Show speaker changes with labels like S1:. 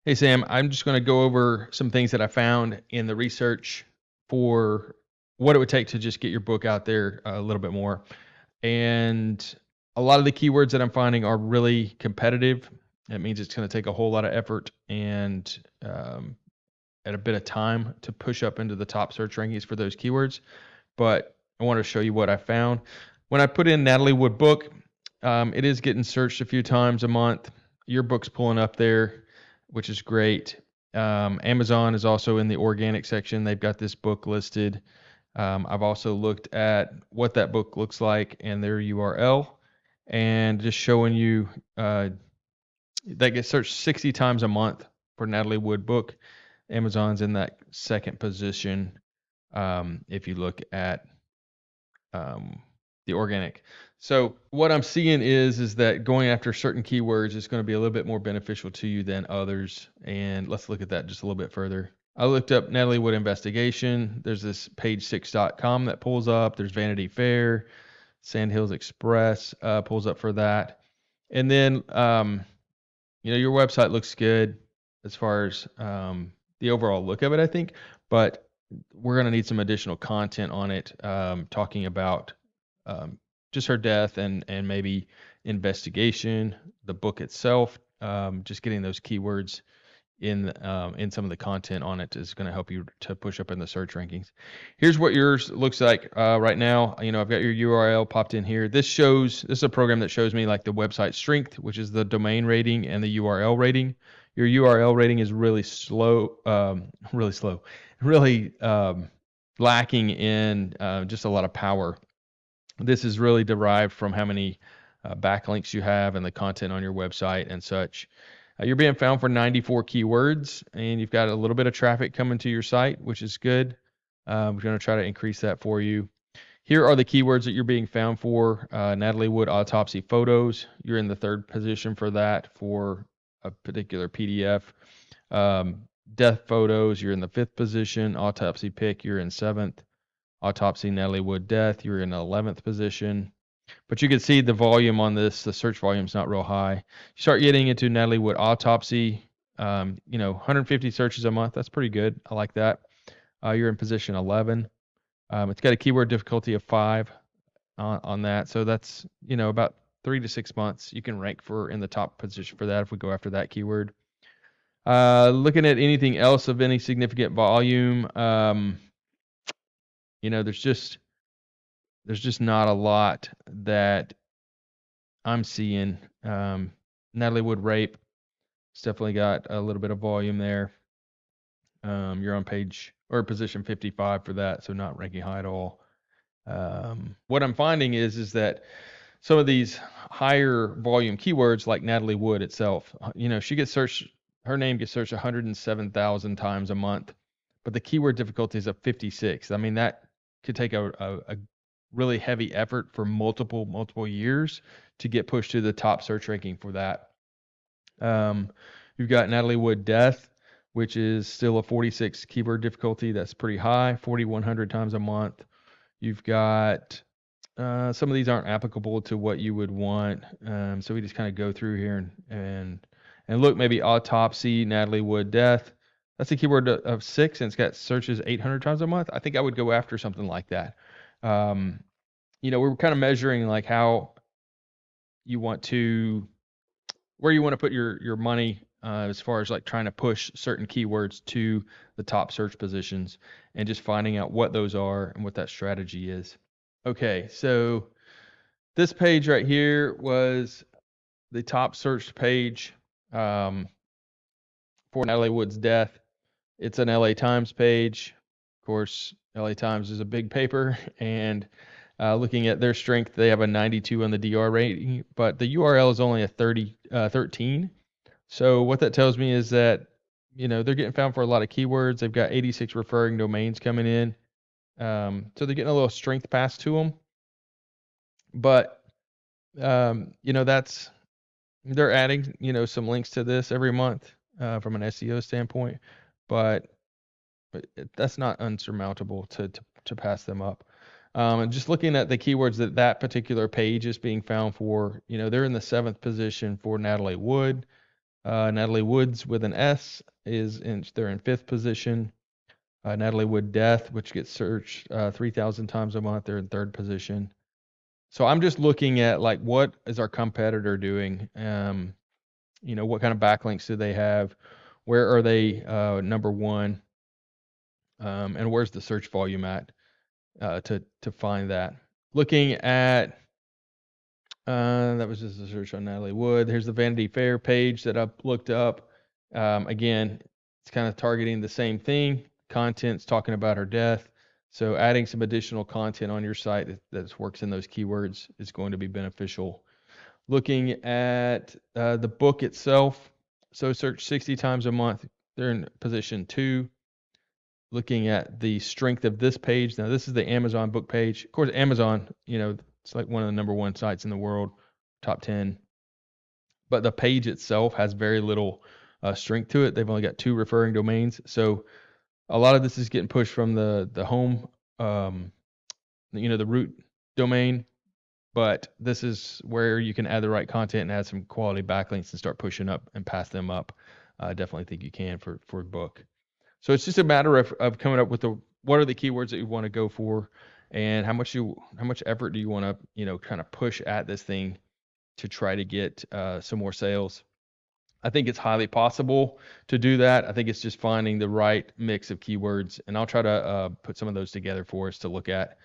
S1: Hey Sam, I'm just going to go over some things that I found in the research for what it would take to just get your book out there a little bit more. And a lot of the keywords that I'm finding are really competitive. That means it's going to take a whole lot of effort and at a bit of time to push up into the top search rankings for those keywords. But I want to show you what I found. When I put in Natalie Wood book, it is getting searched a few times a month. Your book's pulling up there, which is great. Amazon is also in the organic section. They've got this book listed. I've also looked at what that book looks like and their URL, and just showing you that gets searched 60 times a month for Natalie Wood book. Amazon's in that second position if you look at the organic. So what I'm seeing is that going after certain keywords is going to be a little bit more beneficial to you than others. And let's look at that just a little bit further. I looked up Natalie Wood investigation. There's this page6.com that pulls up. There's Vanity Fair, Sandhills Express pulls up for that. And then, your website looks good as far as the overall look of it, I think, but we're going to need some additional content on it, talking about just her death and maybe investigation, the book itself. Just getting those keywords in some of the content on it is going to help you to push up in the search rankings. Here's what yours looks like right now. I've got your URL popped in here. This is a program that shows me like the website strength, which is the domain rating and the URL rating. Your URL rating is really slow, really lacking in just a lot of power. This is really derived from how many backlinks you have and the content on your website and such. You're being found for 94 keywords, and you've got a little bit of traffic coming to your site, which is good. We're going to try to increase that for you. Here are the keywords that you're being found for. Natalie Wood autopsy photos. You're in the third position for that for a particular PDF. Death photos, you're in the fifth position. Autopsy pic, you're in seventh. Autopsy Natalie Wood death, you're in the 11th position. But you can see the volume on this, the search volume is not real high. You start getting into Natalie Wood autopsy, 150 searches a month. That's pretty good. I like that. You're in position 11. It's got a keyword difficulty of 5 on that. So that's, about 3 to 6 months. You can rank in the top position for that if we go after that keyword. Looking at anything else of any significant volume, there's just not a lot that I'm seeing. Natalie Wood rape, it's definitely got a little bit of volume there. You're on position 55 for that, so not ranking high at all. What I'm finding is that some of these higher volume keywords, like Natalie Wood itself, she gets searched. Her name gets searched 107,000 times a month, but the keyword difficulty is of 56. I mean, that could take a really heavy effort for multiple years to get pushed to the top search ranking for that. You've got Natalie Wood death, which is still a 46 keyword difficulty. That's pretty high, 4,100 times a month. You've got some of these aren't applicable to what you would want, so we just kind of go through here and look. Maybe autopsy Natalie Wood death. That's a keyword of 6, and it's got searches 800 times a month. I think I would go after something like that. We're kind of measuring like how you want to, where you want to put your money as far as like trying to push certain keywords to the top search positions and just finding out what those are and what that strategy is. Okay, so this page right here was the top searched page for Natalie Wood's death. It's an LA Times page. Of course, LA Times is a big paper, and looking at their strength, they have a 92 on the DR rating, but the URL is only a 13. So what that tells me is that, they're getting found for a lot of keywords. They've got 86 referring domains coming in. So they're getting a little strength pass to them. But, they're adding, some links to this every month from an SEO standpoint, but that's not unsurmountable to pass them up. And just looking at the keywords that particular page is being found for, they're in the 7th position for Natalie Wood. Natalie Woods with an S they're in 5th position. Natalie Wood Death, which gets searched 3,000 times a month, they're in 3rd position. So I'm just looking at like what is our competitor doing? What kind of backlinks do they have? Where are they number one? And where's the search volume at to find that? Looking at that was just a search on Natalie Wood. Here's the Vanity Fair page that I looked up. Again, it's kind of targeting the same thing. Content's talking about her death. So adding some additional content on your site that works in those keywords is going to be beneficial. Looking at the book itself, so search 60 times a month. They're in position 2. Looking at the strength of this page. Now, this is the Amazon book page. Of course, Amazon, it's like one of the number 1 sites in the world, top 10. But the page itself has very little strength to it. They've only got 2 referring domains. So a lot of this is getting pushed from the home, the root domain. But this is where you can add the right content and add some quality backlinks and start pushing up and pass them up. I definitely think you can for a book. So it's just a matter of coming up with what are the keywords that you want to go for, and how much effort do you want to kind of push at this thing to try to get some more sales. I think it's highly possible to do that. I think it's just finding the right mix of keywords, and I'll try to put some of those together for us to look at